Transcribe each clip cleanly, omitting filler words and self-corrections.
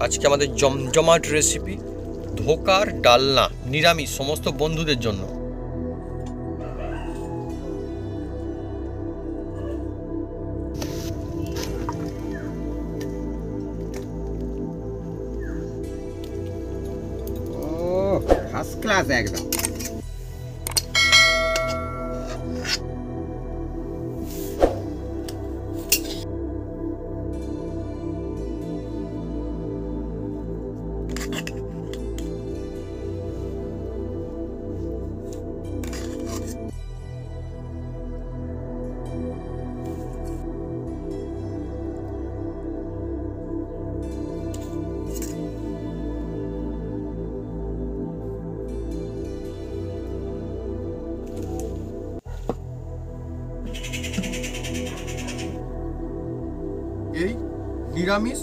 আজকে আমাদের জমজমাট রেসিপি ধোকার ডালনা, নিরামিষ সমস্ত বন্ধুদের জন্য। ফার্স্ট ক্লাস একদম। এই নিরামিষ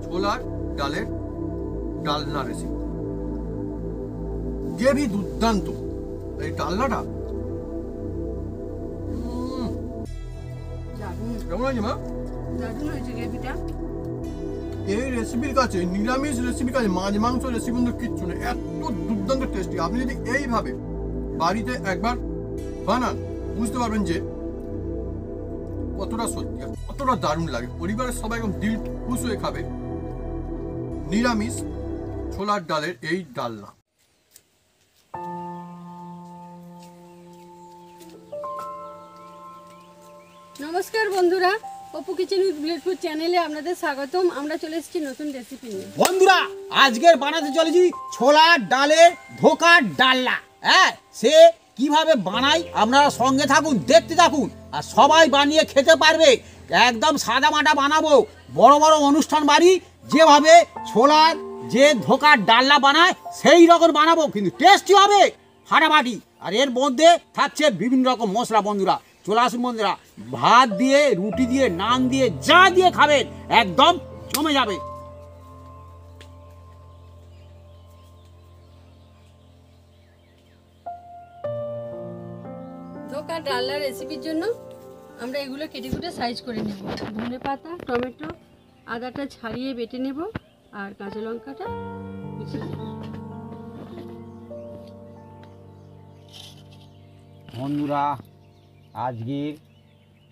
ছোলার ডালের ডালনা রেসিপি খুবই দুর্দান্ত। এই ডালনাটা কেমন হয়েছে মা? এই রেসিপির কাছে, নিরামিষ রেসিপির কাছে মাছ মাংস রেসিপি কিন্তু কিচ্ছু নেই, এত দুর্দান্ত টেস্টি। আপনি যদি এইভাবে বাড়িতে একবার বানান বুঝতে পারবেন যে কতটা সত্যি, কতটা দারুণ লাগে। পরিবারের সবাই একদম দিল খুশ হয়ে খাবে নিরামিষ ছোলার ডালের এই ডালনা। নমস্কার বন্ধুরা, Apu kitchen with village food চ্যানেলে আপনাদের স্বাগতম। আমরা চলে এসেছি নতুন রেসিপি নিয়ে। বন্ধুরা, আজকের বানাতে চলেছি ছোলার ডালের ধোকার ডালনা। হ্যাঁ, সে কিভাবে বানাই আপনারা সঙ্গে থাকুন, দেখতে থাকুন, আর সবাই বানিয়ে খেতে পারবে। একদম সাদা মাটা বানাবো, বড় বড় অনুষ্ঠান বাড়ি যেভাবে ছোলার যে ধোকার ডালনা বানায় সেই রকম বানাবো, কিন্তু টেস্টি হবে ফাটাফাটি। আর এর মধ্যে থাকছে বিভিন্ন রকম মশলা। বন্ধুরা চলে আসুন বন্ধুরা, ভাত দিয়ে, রুটি দিয়ে, নান দিয়ে, যা দিয়ে খাবেন একদম জমে যাবে। ধোকা ডালনা রেসিপির জন্য আমরা এগুলো কেটে কুটে সাইজ করে নেব। ধনে পাতা, টমেটো, আদাটা ছাড়িয়ে বেটে নেব, আর কাঁচা লঙ্কাটা কুচিয়ে নেব। বন্ধুরা, আজকের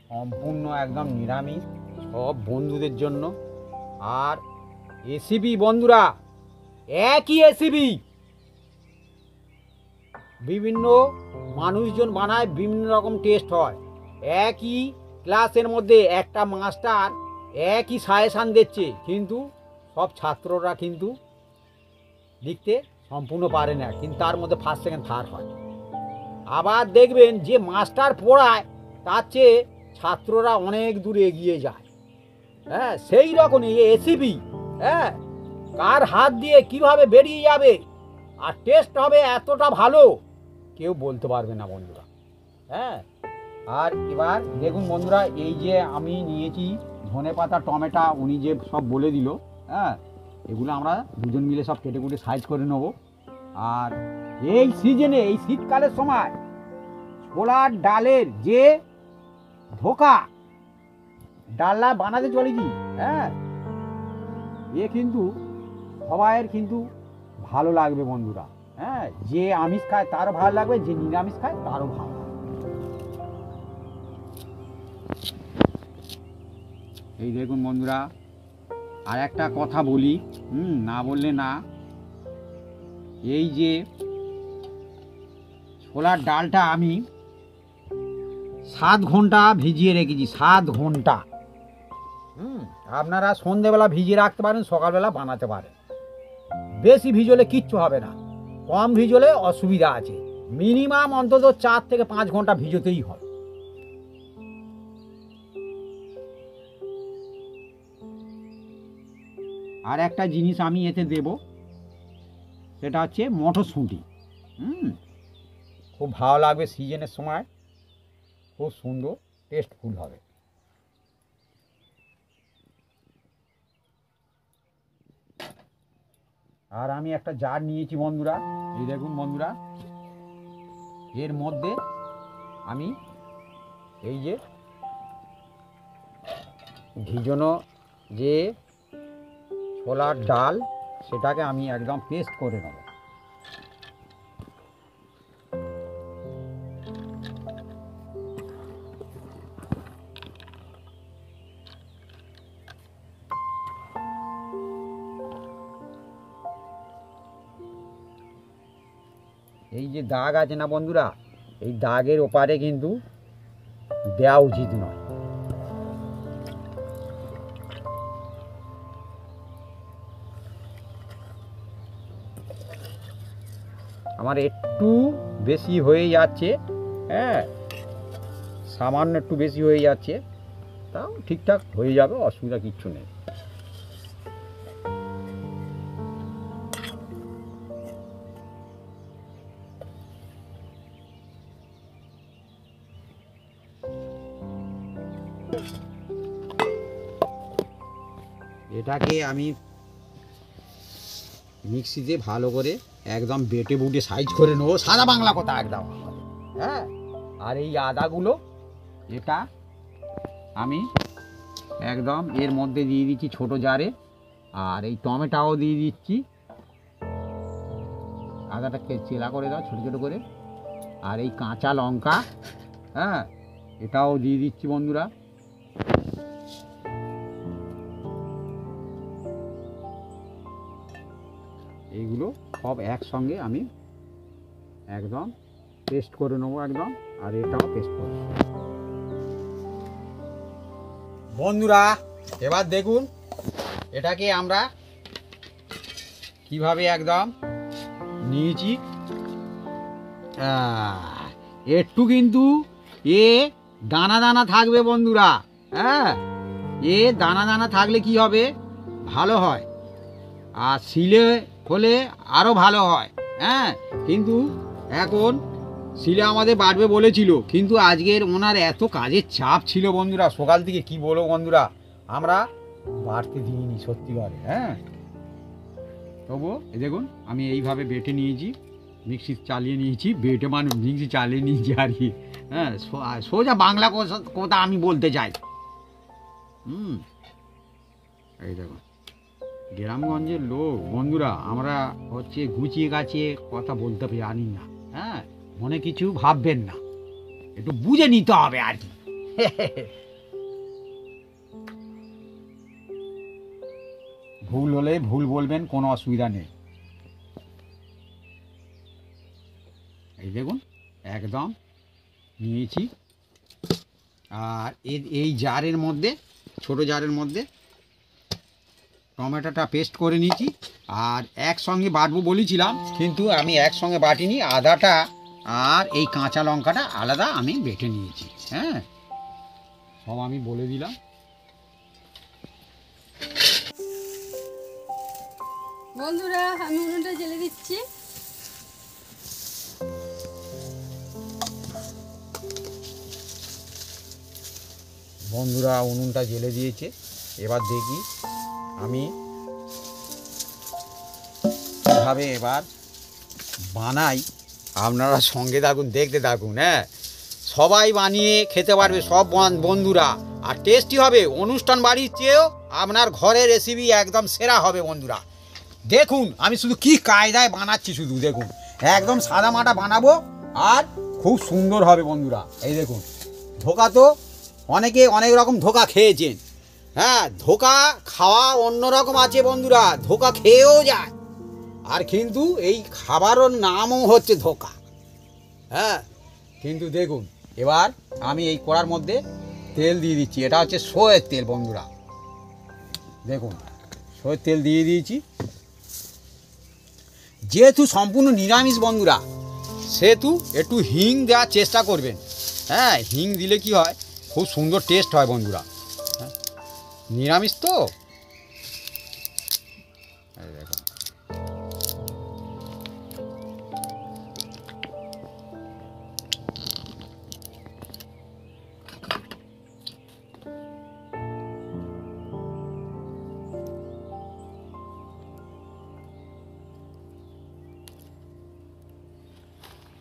সম্পূর্ণ একদম নিরামিষ, সব বন্ধুদের জন্য। আর রেসিপি বন্ধুরা একই রেসিপি, বিভিন্ন মানুষজন বানায়, বিভিন্ন রকম টেস্ট হয়। একই ক্লাসের মধ্যে একটা মাস্টার একই সাজেশান দিচ্ছে, কিন্তু সব ছাত্ররা কিন্তু লিখতে সম্পূর্ণ পারে না, কিন্তু তার মধ্যে ফার্স্ট সেকেন্ড থার্ড হয়। আবার দেখবেন যে মাস্টার পড়ায় তার চেয়ে ছাত্ররা অনেক দূরে এগিয়ে যায়। হ্যাঁ, সেই রকমই এই রেসিপি। হ্যাঁ, কার হাত দিয়ে কিভাবে বেরিয়ে যাবে আর টেস্ট হবে এতটা ভালো কেউ বলতে পারবে না বন্ধুরা। হ্যাঁ, আর এবার দেখুন বন্ধুরা, এই যে আমি নিয়েছি ধনে পাতা, টমেটো, উনি যে সব বলে দিল। হ্যাঁ, এগুলো আমরা দুজন মিলে সব কেটে কুটে সাইজ করে নেব। আর এই সিজনে, এই শীতকালের সময় ছোলার ডালের যে ধোকা ডালনা বানাতে চলেছি, হ্যাঁ, এ কিন্তু সবাইয়ের কিন্তু ভালো লাগবে বন্ধুরা। হ্যাঁ, যে আমিষ খায় তারও ভালো লাগবে, যে নিরামিষ খায় তারও ভালো লাগবে। এই দেখুন বন্ধুরা, আর একটা কথা বলি, না বললে না, এই যে ছোলার ডালটা আমি 7 ঘন্টা ভিজিয়ে রেখেছি। 7 ঘন্টা। আপনারা সন্ধেবেলা ভিজিয়ে রাখতে পারেন, সকালবেলা বানাতে পারেন। বেশি ভিজলে কিচ্ছু হবে না, কম ভিজলে অসুবিধা আছে। মিনিমাম অন্তত 4 থেকে 5 ঘন্টা ভিজোতেই হবে। আর একটা জিনিস আমি এতে দেব, সেটা হচ্ছে মটরশুঁটি। খুব ভালো লাগবে সিজনের সময়, খুব সুন্দর টেস্টফুল হবে। আর আমি একটা জার নিয়েছি বন্ধুরা, এই দেখুন বন্ধুরা, এর মধ্যে আমি এই যে ভিজানো যে ছোলার ডাল, সেটাকে আমি একদম পেস্ট করে নেব। এই যে দাগ আছে না বন্ধুরা, এই দাগের ওপারে কিন্তু দেওয়া উচিত নয়। আমার একটু বেশি হয়ে যাচ্ছে, হ্যাঁ সামান্য একটু বেশি হয়ে যাচ্ছে, তাও ঠিকঠাক হয়ে যাবে, অসুবিধা কিচ্ছু নেই। এটাকে আমি মিক্সিতে ভালো করে একদম বেটে বুটে সাইজ করে নেবো, সাদা বাংলা কথা একদম। হ্যাঁ, আর এই আদাগুলো এটা আমি একদম এর মধ্যে দিয়ে দিচ্ছি ছোটো জারে, আর এই টমেটোও দিয়ে দিচ্ছি। আদাটাকে চেলা করে দাও ছোটো ছোটো করে, আর এই কাঁচা লঙ্কা, হ্যাঁ এটাও দিয়ে দিচ্ছি বন্ধুরা। এইগুলো সব একসঙ্গে আমি একদম পেস্ট করে নেবো একদম, আর এটাও পেস্ট করে নেবো বন্ধুরা। এবার দেখুন এটাকে আমরা কিভাবে একদম নিয়েছি। একটু কিন্তু এ দানা দানা থাকবে বন্ধুরা, হ্যাঁ এ দানা দানা থাকলে কি হবে, ভালো হয়, আর শিলে হলে আরও ভালো হয়। হ্যাঁ, কিন্তু এখন শিলে আমাদের বাড়বে বলেছিল, কিন্তু আজকের ওনার এত কাজের চাপ ছিল বন্ধুরা, সকাল থেকে কি বলবো বন্ধুরা, আমরা বাড়তে দিইনি সত্যিকারে। হ্যাঁ, তবুও দেখুন আমি এইভাবে বেটে নিয়েছি, মিক্সি চালিয়ে নিয়েছি, বেটে মানে মিক্সি চালিয়ে নিয়েছি আর কি। হ্যাঁ, সোজা বাংলা কথা আমি বলতে চাই। এই দেখুন গ্রামগঞ্জের লোক বন্ধুরা, আমরা হচ্ছে গুছিয়ে গাছিয়ে কথা বলতে জানি না। হ্যাঁ, মনে কিছু ভাববেন না, একটু বুঝে নিতে হবে আর কি। ভুল হলে ভুল বলবেন, কোনো অসুবিধা নেই। এই দেখুন একদম নিয়েছি, আর এই জারের মধ্যে, ছোট জারের মধ্যে টমেটোটা পেস্ট করে নিয়েছি, আর একসঙ্গে বাটবো বলেছিলাম, কিন্তু আমি একসঙ্গে বাটিনি, আদাটা আর এই কাঁচা লঙ্কাটা আলাদা আমি বেটে নিয়েছি। হ্যাঁ, সব আমি বলে দিলাম। বন্ধুরা আমি উনুনটা জ্বেলে দিচ্ছি। বন্ধুরা উনুনটা জ্বেলে দিয়েছে, এবার দেখি আমি কীভাবে এবার বানাই, আপনারা সঙ্গে থাকুন, দেখতে থাকুন। হ্যাঁ, সবাই বানিয়ে খেতে পারবে, সব বন্ধুরা, আর টেস্টি হবে, অনুষ্ঠান বাড়ির চেয়েও আপনার ঘরের রেসিপি একদম সেরা হবে বন্ধুরা। দেখুন আমি শুধু কি কায়দায় বানাচ্ছি, শুধু দেখুন, একদম সাদা মাটা বানাবো আর খুব সুন্দর হবে বন্ধুরা। এই দেখুন, ধোকা তো অনেকে অনেক রকম ধোকা খেয়েছেন। হ্যাঁ, ধোকা খাওয়া অন্যরকম আছে বন্ধুরা, ধোকা খেয়েও যায়, আর কিন্তু এই খাবারের নামও হচ্ছে ধোকা। হ্যাঁ, কিন্তু দেখুন এবার আমি এই কড়ার মধ্যে তেল দিয়ে দিচ্ছি, এটা হচ্ছে সয়ের তেল বন্ধুরা। দেখুন সয়ের তেল দিয়ে দিয়েছি, যেহেতু সম্পূর্ণ নিরামিষ বন্ধুরা, সেহেতু একটু হিং দেওয়ার চেষ্টা করবেন। হ্যাঁ, হিং দিলে কি হয়, খুব সুন্দর টেস্ট হয় বন্ধুরা। হ্যাঁ, নিরামিষ তো। দেখুন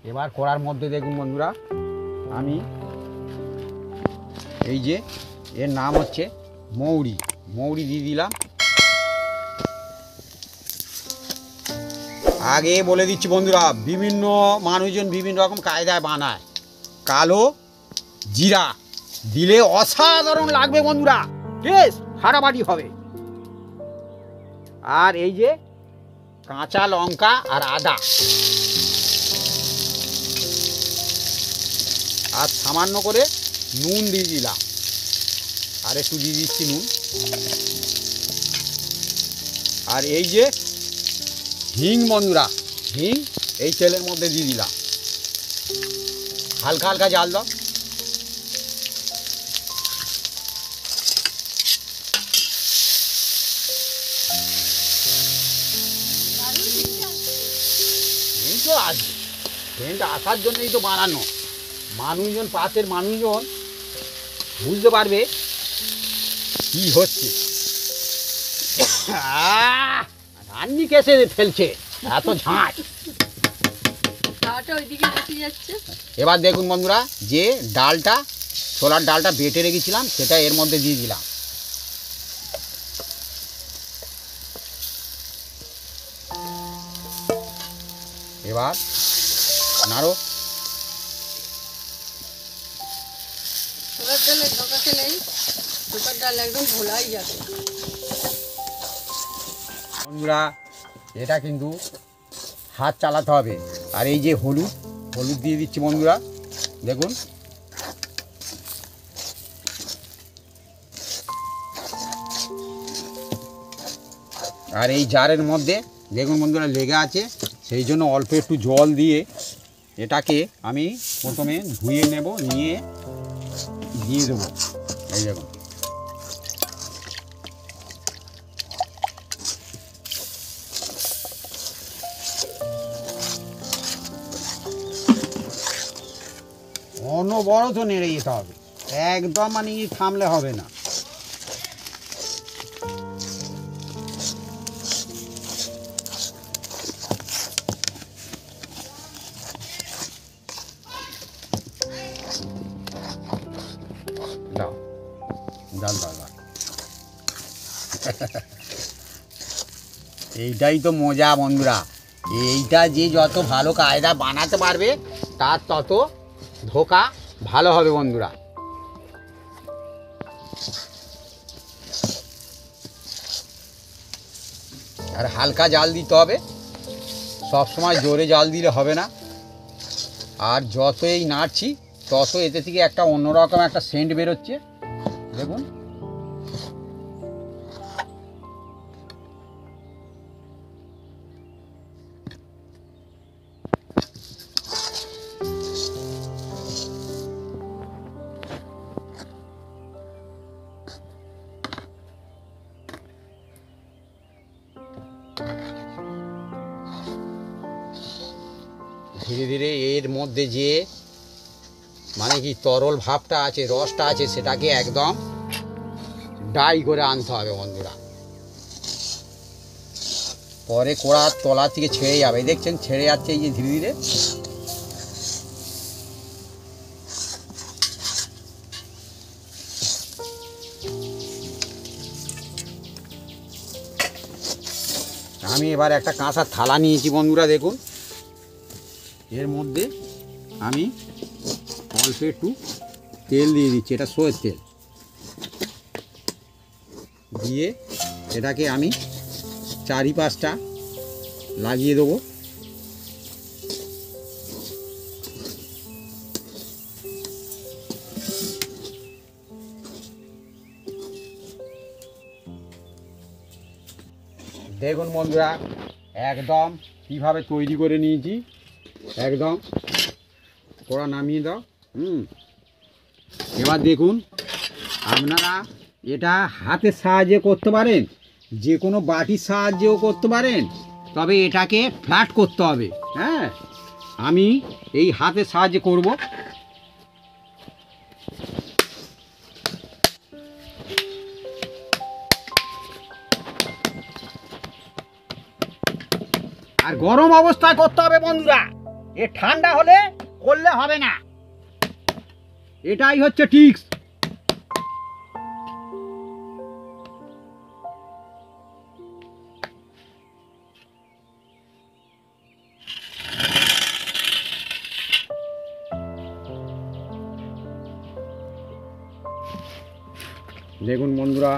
এবার কড়ার মধ্যে দেখুন বন্ধুরা, আমি এই যে এর নাম হচ্ছে মৌরি দিয়ে দিলাম, আগে বলে দিচ্ছি বন্ধুরা, বিভিন্ন মানুষজন বিভিন্ন রকম কায়দায় বানায়। কালো জিরা দিলে অসাধারণ লাগবে বন্ধুরা, টেস্ট ফাটাফাটি হবে। আর এই যে কাঁচা লঙ্কা আর আদা, আর সামান্য করে নুন দিয়ে দিলাম, আর একটু দিয়ে দিচ্ছি নুন। আর এই যে হিং বন্ধুরা, হিং এই তেলের মধ্যে দিয়ে দিলাম, হালকা হালকা জাল দাও। এই তো আসবে, ট্রেনটা আসার জন্যই তো বানানো। মানুষজন, পাশের মানুষজন বুঝতে পারবে কি হচ্ছে। রান্নি কেসে ফেলছে এত ঝাঁট। তাওয়াটা ওইদিকে বসে যাচ্ছে। এবার দেখুন বন্ধুরা, যে ডালটা, ছোলার ডালটা বেটে রেখেছিলাম সেটা এর মধ্যে দিয়ে দিলাম। এবার নাড়ো। ছোলার ডালে ঢোকাতে নেই, ছোলার ডাল একদম ভোলাই যাবে। বন্ধুরা এটা কিন্তু হাত চালাতে হবে। আর এই যে হলুদ, হলুদ দিয়ে দিচ্ছি বন্ধুরা, দেখুন। আর এই জারের মধ্যে দেখুন বন্ধুরা লেগে আছে, সেই জন্য অল্প একটু জল দিয়ে এটাকে আমি প্রথমে ধুয়ে নেব, নিয়ে দিয়ে দেবো। এই দেখুন, অনবরত নেড়ে যেতে হবে, একদম মানে থামলে হবে না। দাও, ডাল দাও। এইটাই তো মজা বন্ধুরা, এইটা যে যত ভালো কায়দা বানাতে পারবে তার তত ধোকা ভালো হবে বন্ধুরা। আর হালকা জাল দিতে হবে, সব সময় জোরে জাল দিলে হবে না। আর যত এই নাড়ছি তত এতে থেকে একটা অন্যরকম একটা সেন্ট বেরোচ্ছে, দেখুন। ধীরে ধীরে এর মধ্যে যে মানে কি তরল ভাবটা আছে, রসটা আছে, সেটাকে একদম ডাই করে আনতে হবে বন্ধুরা। পরে কড়ার তলা থেকে ছেড়ে যাবে, দেখছেন ছেড়ে যাচ্ছে এই যে ধীরে ধীরে। আমি এবার একটা কাঁচা থালা নিয়েছি বন্ধুরা, দেখুন। এর মধ্যে আমি অল্প একটু তেল দিয়ে দিচ্ছি, এটা সয়ের তেল দিয়ে এটাকে আমি চারিপাশটা লাগিয়ে দেবো। দেখুন বন্ধুরা একদম কিভাবে তৈরি করে নিয়েছি, একদম কড়া নামিয়ে দাও। এবার দেখুন, আপনারা এটা হাতের সাহায্যে করতে পারেন, যে কোনো বাটির সাহায্যেও করতে পারেন, তবে এটাকে ফ্ল্যাট করতে হবে। হ্যাঁ, আমি এই হাতের সাহায্যে করব। আর গরম অবস্থায় করতে হবে বন্ধুরা, এ ঠান্ডা হলে করলে হবে না, এটাই হচ্ছে টিক্স। দেখুন বন্ধুরা,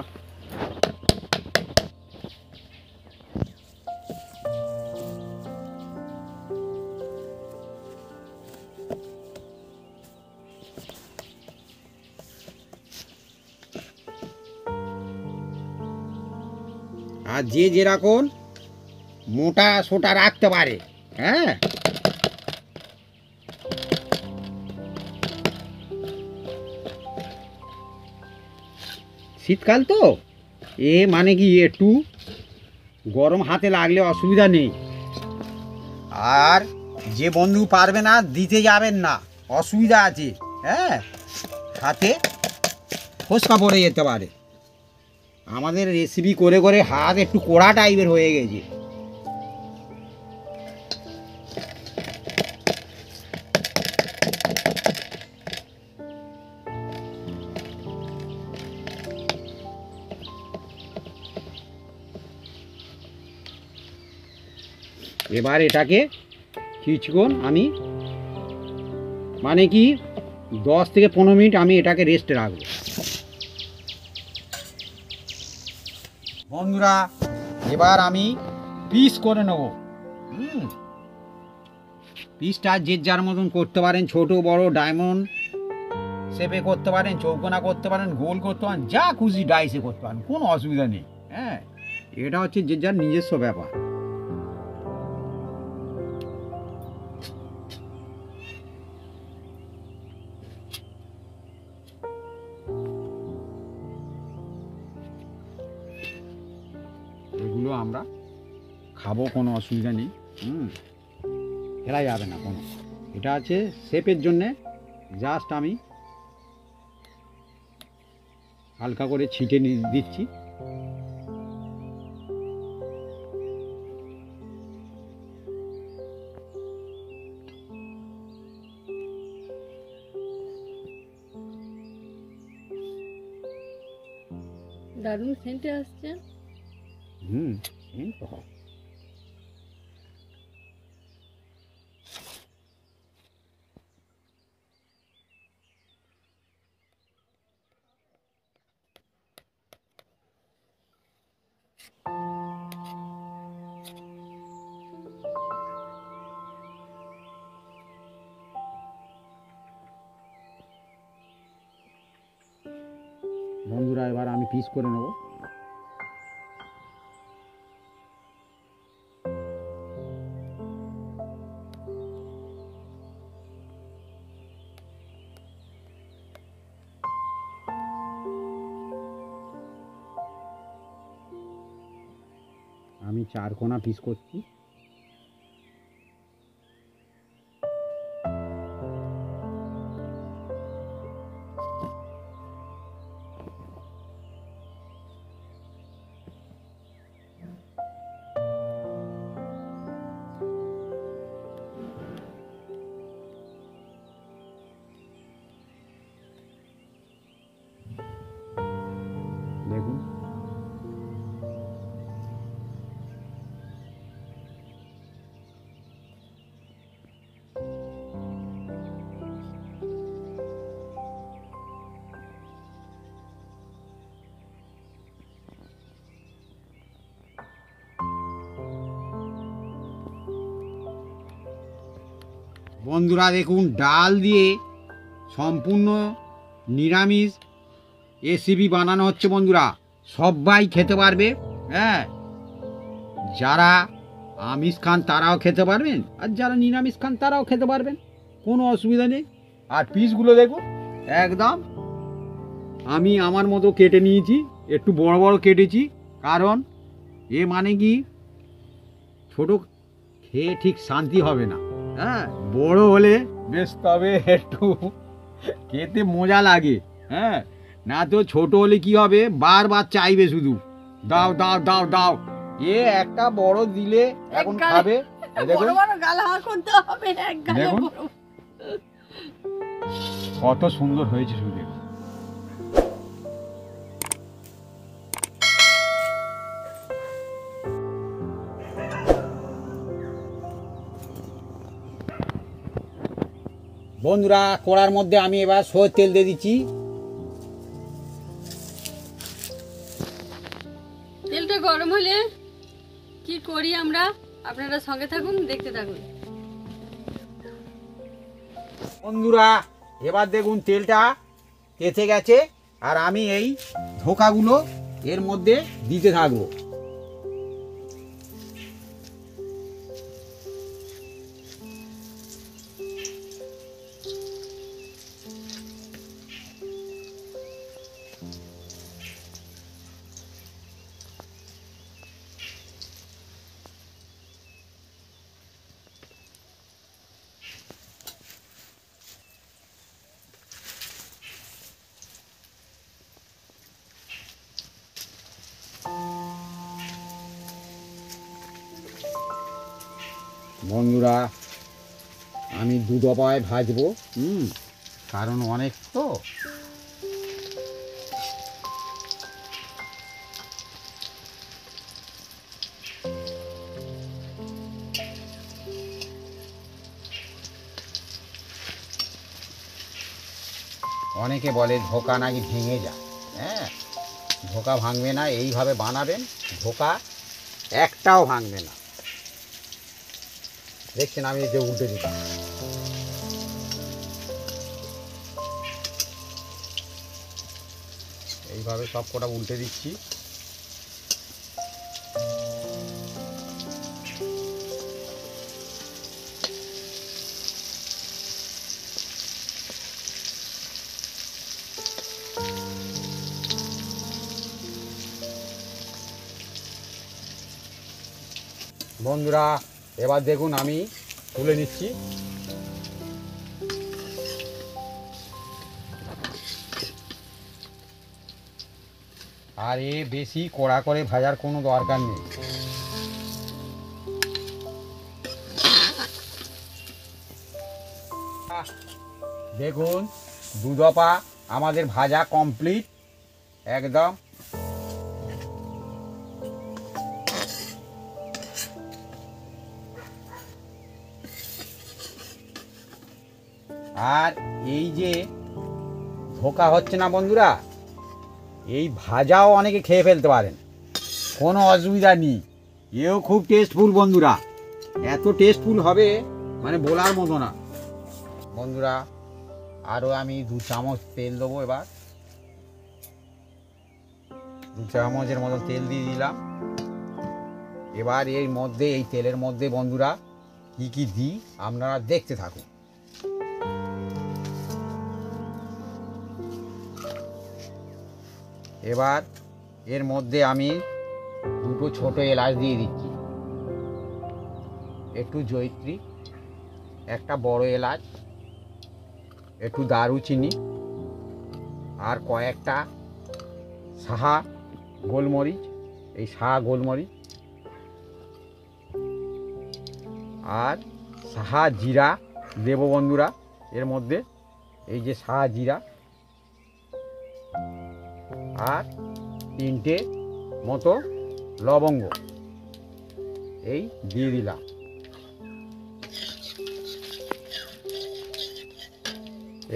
আর যে যেরকম মোটা সোটা রাখতে পারে, হ্যাঁ, শীতকাল তো এ মানে কি একটু গরম হাতে লাগলে অসুবিধা নেই। আর যে বন্ধু পারবে না দিতে যাবেন না, অসুবিধা আছে, হ্যাঁ, হাতে ফোসকা পড়ে যেতে পারে। আমাদের রেসিপি করে করে হাত একটু কোড়া টাইপের হয়ে গেছে। এবার এটাকে কিছুক্ষণ আমি মানে কি 10 থেকে 15 মিনিট আমি এটাকে রেস্টে রাখবো। বন্ধুরা, এবার আমি পিস করে নেব। পিসটা যে যার মতন করতে পারেন, ছোট বড় ডায়মন্ড শেপে করতে পারেন, চৌকোনা করতে পারেন, গোল করতে পারেন, যা খুশি ডাইসে করতে পারেন, কোনো অসুবিধা নেই। হ্যাঁ, এটা হচ্ছে যে যার নিজস্ব ব্যাপার। এগুলো আমরা খাবো, কোনো অসুবিধা নেই। ফেলা যাবে না কোনো। এটা আছে শেপের জন্যে, জাস্ট আমি হালকা করে ছিটে দিচ্ছি। দারুণ সেন্টে আসছে। এই তো হয়। বন্ধুরা, এবার আমি পিস করে নেব। আমি 4 কোনা পিস করছি। দেখুন, বন্ধুরা দেখুন, ডাল দিয়ে সম্পূর্ণ নিরামিষ রেসিপি বানানো হচ্ছে। বন্ধুরা, সবাই খেতে পারবে। হ্যাঁ, যারা আমিষ খান তারাও খেতে পারবেন, আর যারা নিরামিষ খান তারাও খেতে পারবেন, কোনো অসুবিধা নেই। আর পিসগুলো দেখুন, একদম আমি আমার মতো কেটে নিয়েছি, একটু বড় বড় কেটেছি, কারণ এ মানে কি ছোট খেয়ে ঠিক শান্তি হবে না। হ্যাঁ, বড় হলে বেশ, তবে একটু খেতে মজা লাগে। হ্যাঁ, না তো ছোট হলে কি হবে, বারবার চাইবে শুধু দাও দাও দাও দাও। এ একটা বড় দিলে এখন খাবে। দেখুন কত সুন্দর হয়েছে শুধু। বন্ধুরা, কড়ার মধ্যে আমি এবার সরষের তেল দিয়ে দিচ্ছি। আপনারা সঙ্গে থাকুন, দেখতে থাকুন। বন্ধুরা এবার দেখুন তেলটা তেতে গেছে, আর আমি এই ধোকাগুলো এর মধ্যে দিতে থাকবো। বন্ধুরা আমি দু দফায় ভাজবো, কারণ অনেক তো। অনেকে বলে ধোকা নাকি ভেঙে যায়। হ্যাঁ, ধোকা ভাঙবে না, এইভাবে বানাবেন, ধোকা একটাও ভাঙবে না। দেখছেন আমি এই যে উল্টে দিচ্ছি। এইভাবে সব কটা উল্টে দিচ্ছি। বন্ধুরা এবার দেখুন আমি তুলে নিচ্ছি। আর এ বেশি কড়া করে ভাজার কোনো দরকার নেই। দেখুন দু দফা আমাদের ভাজা কমপ্লিট একদম। আর এই যে ধোকা হচ্ছে না বন্ধুরা, এই ভাজাও অনেকে খেয়ে ফেলতে পারেন, কোনো অসুবিধা নেই। এও খুব টেস্টফুল বন্ধুরা, এত টেস্টফুল হবে মানে বলার মতো না। বন্ধুরা আরও আমি 2 চামচ তেল দেবো। এবার 2 চামচের মতো তেল দিয়ে দিলাম। এবার এর মধ্যে, এই তেলের মধ্যে বন্ধুরা কি কি দিই আপনারা দেখতে থাকুন। এবার এর মধ্যে আমি 2টো ছোট এলাচ দিয়ে দিচ্ছি, একটু জয়িত্রী, একটা বড় এলাচ, একটু দারুচিনি, আর কয়েকটা সাহা গোলমরিচ, এই সাহা গোলমরিচ, আর সাহা জিরা দেব বন্ধুরা এর মধ্যে। এই যে সাহা জিরা, আর 3টে মতো লবঙ্গ এই দিয়ে দিলাম।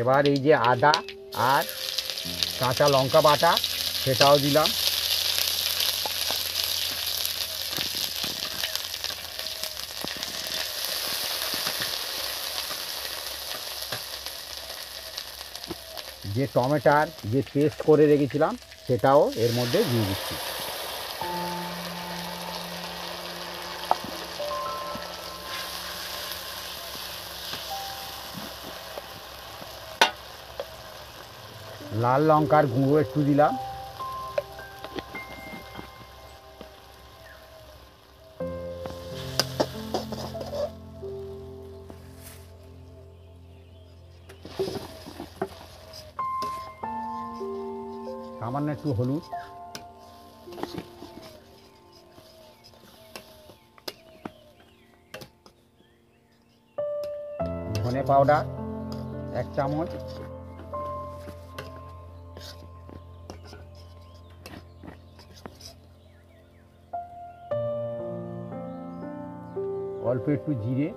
এবার এই যে আদা আর কাঁচা লঙ্কা বাটা সেটাও দিলাম। যে টমেটোর যে পেস্ট করে রেখেছিলাম সেটাও এর মধ্যে দিয়ে দিচ্ছি। লাল লঙ্কার গুঁড়ো একটু দিলাম। সামান্য একটু হলুদ, ধনে পাউডার 1 চামচ, অল্প একটু জিরে,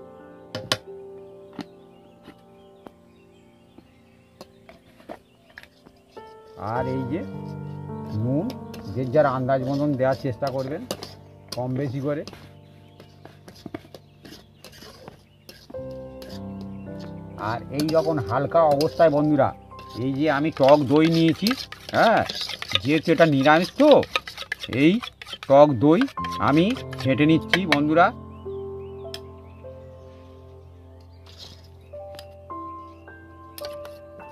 আর এই যে নুন যে যার আন্দাজ মতন দেওয়ার চেষ্টা করবেন, কম বেশি করে। আর এই যখন হালকা অবস্থায় বন্ধুরা, এই যে আমি টক দই নিয়েছি, হ্যাঁ, যেহেতু এটা নিরামিষ তো, এই টক দই আমি ফেটে নিচ্ছি বন্ধুরা।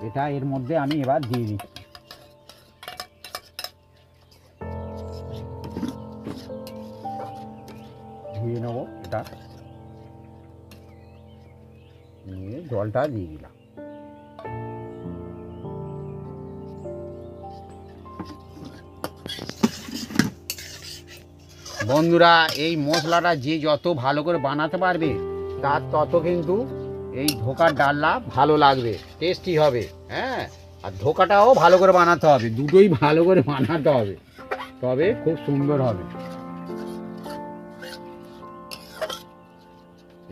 এটা এর মধ্যে আমি এবার দিয়ে দিচ্ছি। ধুয়ে নেবো এটা, নিয়ে জলটা দিয়ে দিলাম। বন্ধুরা এই মশলাটা যে যত ভালো করে বানাতে পারবে তার তত কিন্তু এই ধোকার ডালনা ভালো লাগবে, টেস্টি হবে। হ্যাঁ, আর ধোকাটাও ভালো করে বানাতে হবে, দুটোই ভালো করে বানাতে হবে, তবে খুব সুন্দর হবে।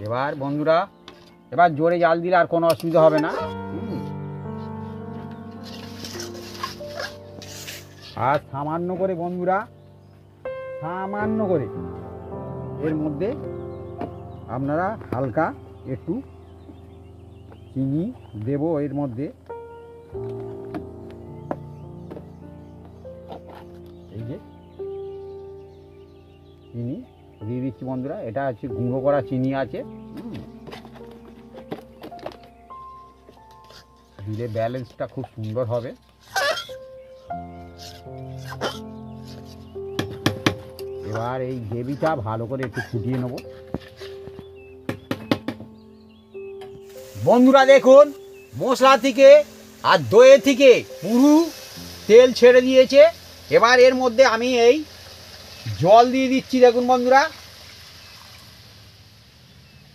এবার বন্ধুরা, এবার জোরে জাল দিলে আর কোনো অসুবিধা হবে না। আর সামান্য করে বন্ধুরা, সামান্য করে এর মধ্যে আপনারা হালকা একটু চিনি দেবো এর মধ্যে। এই যে চিনি দিয়ে দিচ্ছি বন্ধুরা, এটা হচ্ছে গুঁড়ো করা চিনি আছে, দিলে ব্যালেন্সটা খুব সুন্দর হবে। এবার এই গ্রেভিটা ভালো করে একটু ফুটিয়ে নেব বন্ধুরা। দেখুন মশলা থেকে আর দইয়ের থেকে পুরো তেল ছেড়ে দিয়েছে। এবার এর মধ্যে আমি এই জল দিয়ে দিচ্ছি। দেখুন বন্ধুরা,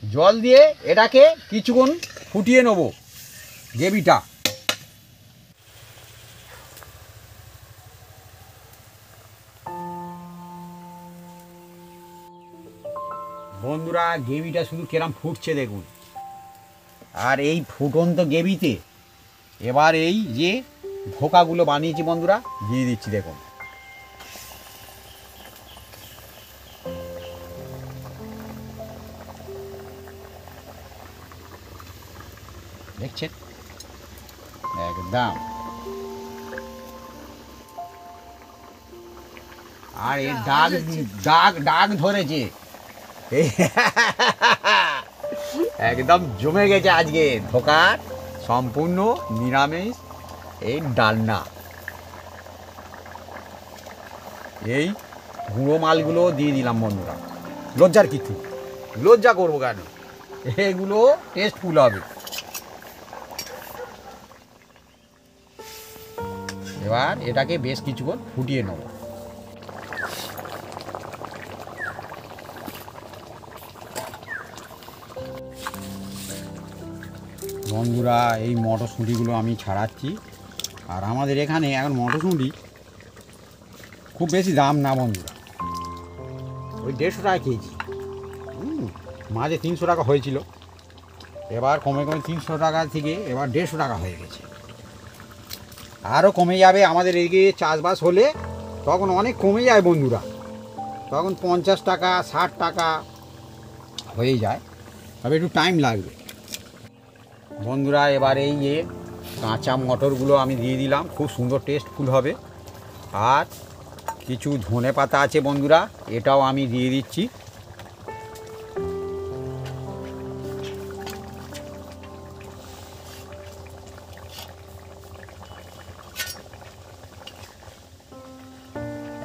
জল দিয়ে এটাকে কিছুক্ষণ ফুটিয়ে নেব গ্রেভিটা। বন্ধুরা গ্রেভিটা শুধু কেরম ফুটছে দেখুন। আর এই ফুটন্ত গ্রেভিতে এবার এই যে ধোকাগুলো বানিয়েছি বন্ধুরা দিয়ে দিচ্ছি। দেখুন দেখছেন একদম। আর এর দাগ দাগ দাগ ধরেছে, একদম জমে গেছে আজকে ধোকার সম্পূর্ণ নিরামিষ এই ডালনা। এই গুঁড়ো মালগুলো দিয়ে দিলাম বন্ধুরা, লজ্জার কিছু, লজ্জা করবো কেন, এগুলো টেস্টফুল হবে। এবার এটাকে বেশ কিছুক্ষণ ফুটিয়ে নেব। বন্ধুরা এই মটরশুঁটিগুলো আমি ছাড়াচ্ছি। আর আমাদের এখানে এখন মটরশুঁটি খুব বেশি দাম না বন্ধুরা, ওই 150 টাকা কেজি। মাঝে 300 টাকা হয়েছিল, এবার কমে কমে 300 টাকা থেকে এবার 150 টাকা হয়ে গেছে। আরও কমে যাবে আমাদের এদিকে চাষবাস হলে, তখন অনেক কমে যায় বন্ধুরা, তখন 50 টাকা 60 টাকা হয়ে যায়, তবে একটু টাইম লাগবে বন্ধুরা। এবার এই যে কাঁচা মটরগুলো আমি দিয়ে দিলাম, খুব সুন্দর টেস্টফুল হবে। আর কিছু ধনে পাতা আছে বন্ধুরা, এটাও আমি দিয়ে দিচ্ছি।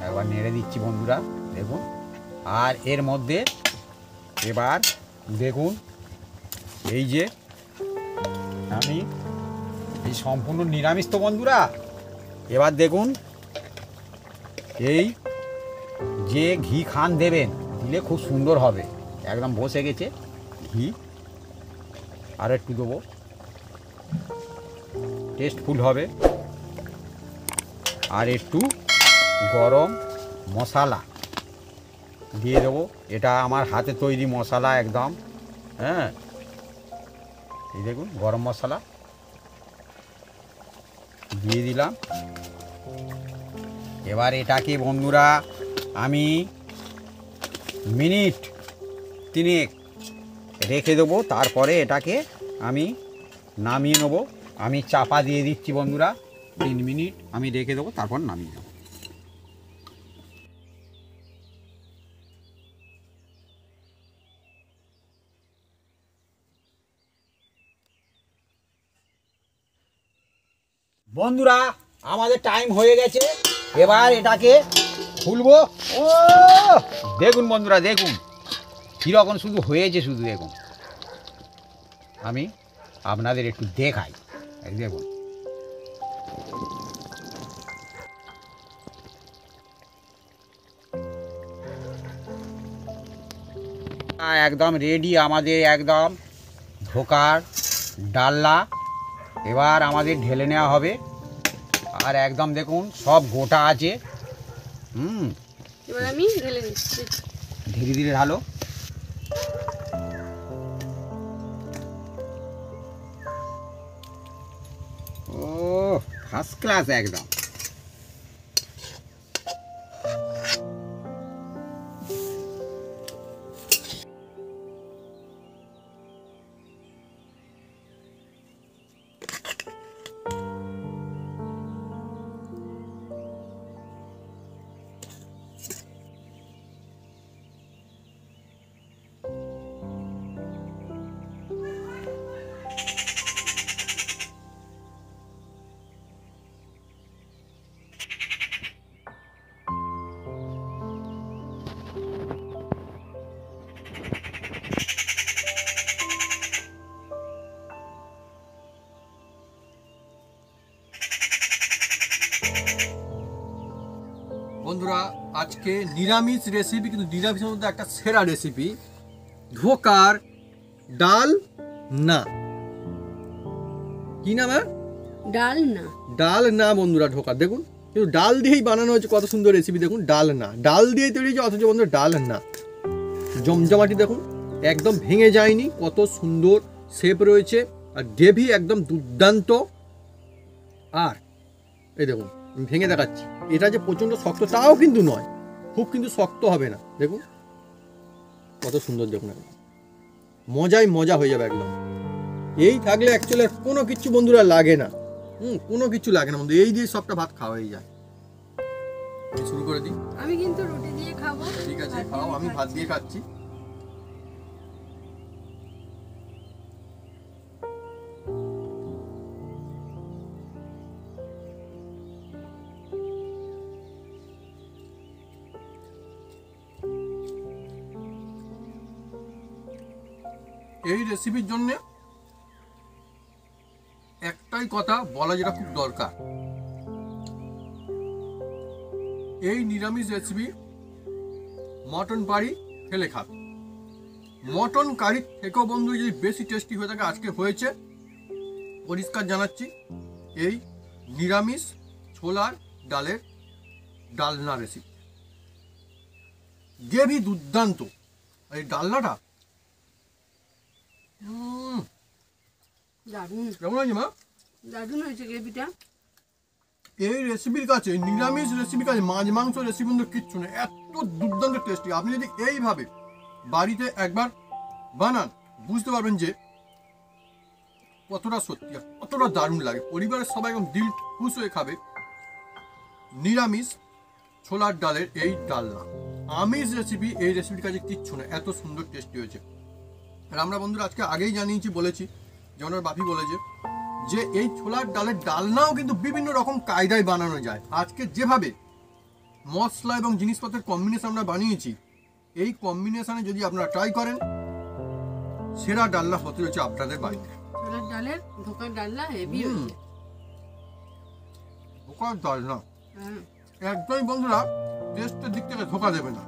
একবার নেড়ে দিচ্ছি বন্ধুরা দেখুন। আর এর মধ্যে এবার দেখুন এই যে আমি এই সম্পূর্ণ নিরামিষ তো বন্ধুরা, এবার দেখুন এই যে ঘি খান দেবেন, দিলে খুব সুন্দর হবে, একদম বসে গেছে ঘি। আর একটু দেবো, টেস্টফুল হবে। আর একটু গরম মশলা দিয়ে দেবো, এটা আমার হাতে তৈরি মশলা একদম। হ্যাঁ, এই দেখুন গরম মশলা দিয়ে দিলাম। এবার এটাকে বন্ধুরা আমি মিনিট 3 রেখে দেবো, তারপরে এটাকে আমি নামিয়ে নেবো। আমি চাপা দিয়ে দিচ্ছি বন্ধুরা, 3 মিনিট আমি রেখে দেবো, তারপর নামিয়ে দেবো। বন্ধুরা আমাদের টাইম হয়ে গেছে, এবার এটাকে খুলবো। ও দেখুন বন্ধুরা, দেখুন কীরকম শুধু হয়েছে, শুধু দেখুন। আমি আপনাদের একটু দেখাই, এই দেখুন। একদম রেডি আমাদের একদম ধোকার ডালনা। এবার আমাদের ঢেলে নেওয়া হবে। আর একদম দেখুন সব গোটা আছে। এবার আমি ঢেলে নিচ্ছি। ধীরে ধীরে ঢালো। ও ফার্স্ট ক্লাস একদম। বন্ধুরা আজকে নিরামিষ রেসিপি, কিন্তু নিরামিষের মধ্যে একটা সেরা রেসিপি, ধোকার ডাল না। কি নাম? ডাল না। ডাল না বন্ধুরা, ধোকার দেখুন, কিন্তু ডাল দিয়েই বানানো হয়েছে। কত সুন্দর রেসিপি দেখুন, ডাল না, ডাল দিয়ে তৈরি হয়েছে, অথচ বন্ধুরা ডাল না। জমজমাটি দেখুন, একদম ভেঙে যায়নি, কত সুন্দর শেপ রয়েছে, আর গ্রেভি একদম দুর্দান্ত। আর এই দেখুন, আমি ভেঙে দেখাচ্ছি, এটা যে প্রচণ্ড শক্ত তাও কিন্তু নয়, খুব কিন্তু শক্ত হবে না। দেখুন কত সুন্দর, দেখুন মজাই মজা হয়ে যাবে একদম। এই থাকলে অ্যাকচুয়ালি কোনো কিছু বন্ধুরা লাগে না, কোনো কিছু লাগে না বন্ধু, এই দিয়ে সবটা ভাত খাওয়া হয়ে যায়। শুরু করে দিই। আমি কিন্তু রুটি দিয়ে খাবো। ঠিক আছে, খাও, আমি ভাত দিয়ে খাচ্ছি। এই রেসিপির জন্য একটাই কথা বলা যেটা খুব দরকার, এই নিরামিষ রেসিপি মটন কারি খেলে খাবে। মটন কারি থেকেও বন্ধু যদি বেশি টেস্টি হয়ে থাকে, আজকে হয়েছে, পরিষ্কার জানাচ্ছি, এই নিরামিষ ছোলার ডালের ডালনা রেসিপি। গ্রেভি দুর্দান্ত, এই ডালনাটা দারুণ, কেমন হয়েছে মা? দারুণ হয়েছে গ্রেভিটা। এই রেসিপির কাছে, নিরামিষ রেসিপির কাছে মাছ মাংস রেসিপি কিন্তু কিচ্ছু নেই, এত দুর্দান্ত টেস্টি। আপনি যদি এইভাবে বাড়িতে একবার বানান, বুঝতে পারবেন যে কতটা সত্যি, কতটা দারুণ লাগে। পরিবারের সবাই একদম দিল খুশ হয়ে খাবে নিরামিষ ছোলার ডালের এই ডালনা। আমিষ রেসিপি, এই রেসিপির কাছে কিচ্ছু নেই, এত সুন্দর টেস্টি হয়েছে। আর আমরা বন্ধুরা আজকে আগেই জানিয়েছি, বলেছি, যেমন ওর বাপি বলেছে যে এই ছোলার ডালের ডালনাও কিন্তু বিভিন্ন রকম কায়দায় বানানো যায়। আজকে যেভাবে মশলা এবং জিনিসপত্রের কম্বিনেশন আমরা বানিয়েছি, এই কম্বিনেশনে যদি আপনারা ট্রাই করেন, সেরা ডালনা হতে হচ্ছে আপনাদের বাড়িতে। ছোলার ডালের ধোকার ডালনা হেভি হয়েছে। ধোকার ডালনা হ্যাঁ, একদমই বন্ধুরা টেস্টের দিক থেকে ধোকা দেবে না।